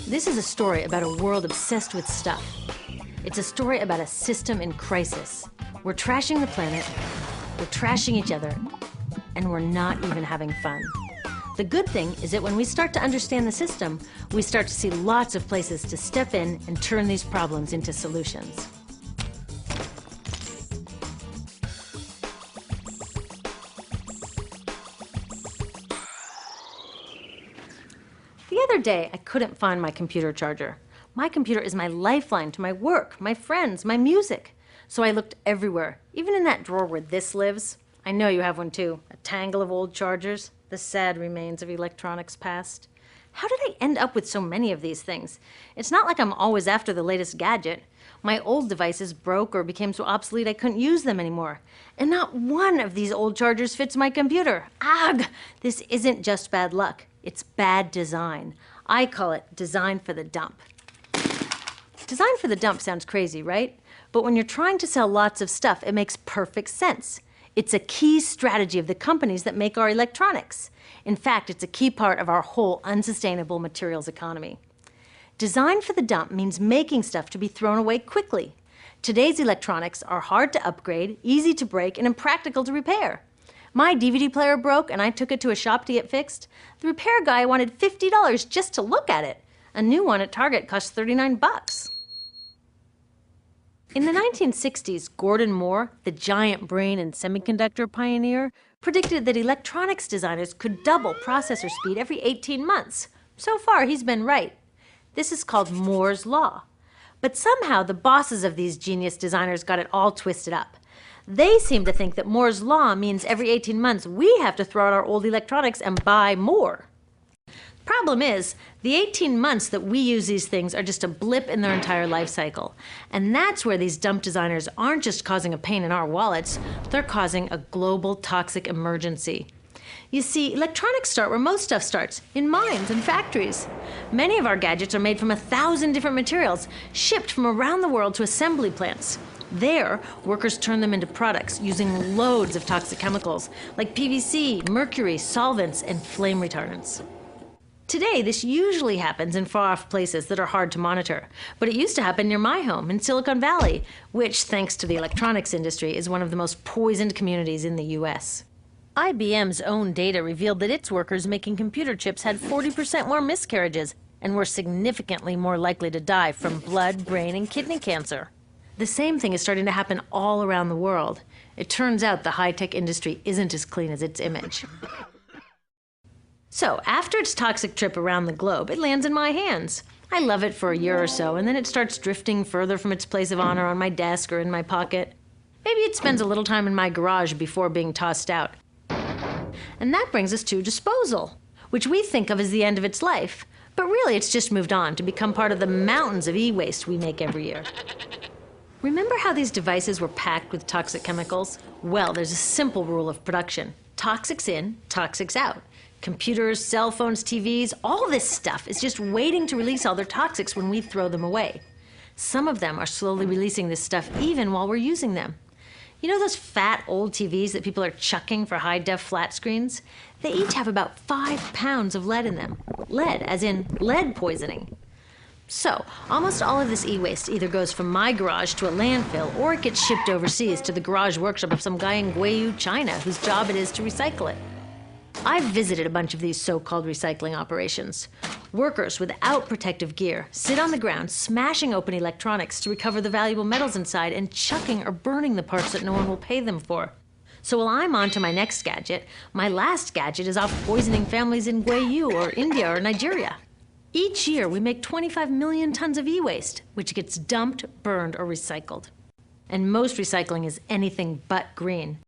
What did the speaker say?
This is a story about a world obsessed with stuff. It's a story about a system in crisis. We're trashing the planet, we're trashing each other, and we're not even having fun. The good thing is that when we start to understand the system, we start to see lots of places to step in and turn these problems into solutions. The other day, I couldn't find my computer charger. My computer is my lifeline to my work, my friends, my music. So I looked everywhere, even in that drawer where this lives. I know you have one too, a tangle of old chargers, the sad remains of electronics past. How did I end up with so many of these things? It's not like I'm always after the latest gadget. My old devices broke or became so obsolete I couldn't use them anymore. And not one of these old chargers fits my computer. Ugh! This isn't just bad luck. It's bad design. I call it design for the dump. Design for the dump sounds crazy, right? But when you're trying to sell lots of stuff, it makes perfect sense. It's a key strategy of the companies that make our electronics. In fact, it's a key part of our whole unsustainable materials economy. Design for the dump means making stuff to be thrown away quickly. Today's electronics are hard to upgrade, easy to break, and impractical to repair. My DVD player broke and I took it to a shop to get fixed. The repair guy wanted $50 just to look at it. A new one at Target cost $39. In the 1960s, Gordon Moore, the giant brain and semiconductor pioneer, predicted that electronics designers could double processor speed every 18 months. So far, he's been right. This is called Moore's Law. But somehow, the bosses of these genius designers got it all twisted up. They seem to think that Moore's Law means every 18 months we have to throw out our old electronics and buy more. Problem is, the 18 months that we use these things are just a blip in their entire life cycle. And that's where these dump designers aren't just causing a pain in our wallets, they're causing a global toxic emergency. You see, electronics start where most stuff starts, in mines and factories. Many of our gadgets are made from 1,000 different materials, shipped from around the world to assembly plants. There, workers turn them into products using loads of toxic chemicals like PVC, mercury, solvents, and flame retardants. Today, this usually happens in far-off places that are hard to monitor, but it used to happen near my home in Silicon Valley, which, thanks to the electronics industry, is one of the most poisoned communities in the US. IBM's own data revealed that its workers making computer chips had 40% more miscarriages and were significantly more likely to die from blood, brain, and kidney cancer. The same thing is starting to happen all around the world. It turns out the high-tech industry isn't as clean as its image. So, after its toxic trip around the globe, it lands in my hands. I love it for a year or so, and then it starts drifting further from its place of honor on my desk or in my pocket. Maybe it spends a little time in my garage before being tossed out. And that brings us to disposal, which we think of as the end of its life. But really, it's just moved on to become part of the mountains of e-waste we make every year. Remember how these devices were packed with toxic chemicals? Well, there's a simple rule of production. Toxics in, toxics out. Computers, cell phones, TVs, all this stuff is just waiting to release all their toxics when we throw them away. Some of them are slowly releasing this stuff even while we're using them. You know those fat old TVs that people are chucking for high-def flat screens? They each have about 5 pounds of lead in them. Lead, as in lead poisoning. So, almost all of this e-waste either goes from my garage to a landfill, or it gets shipped overseas to the garage workshop of some guy in Guiyu, China, whose job it is to recycle it. I've visited a bunch of these so-called recycling operations. Workers without protective gear sit on the ground smashing open electronics to recover the valuable metals inside and chucking or burning the parts that no one will pay them for. So while I'm on to my next gadget, my last gadget is off poisoning families in Guiyu or India or Nigeria. Each year, we make 25 million tons of e-waste, which gets dumped, burned, or recycled. And most recycling is anything but green.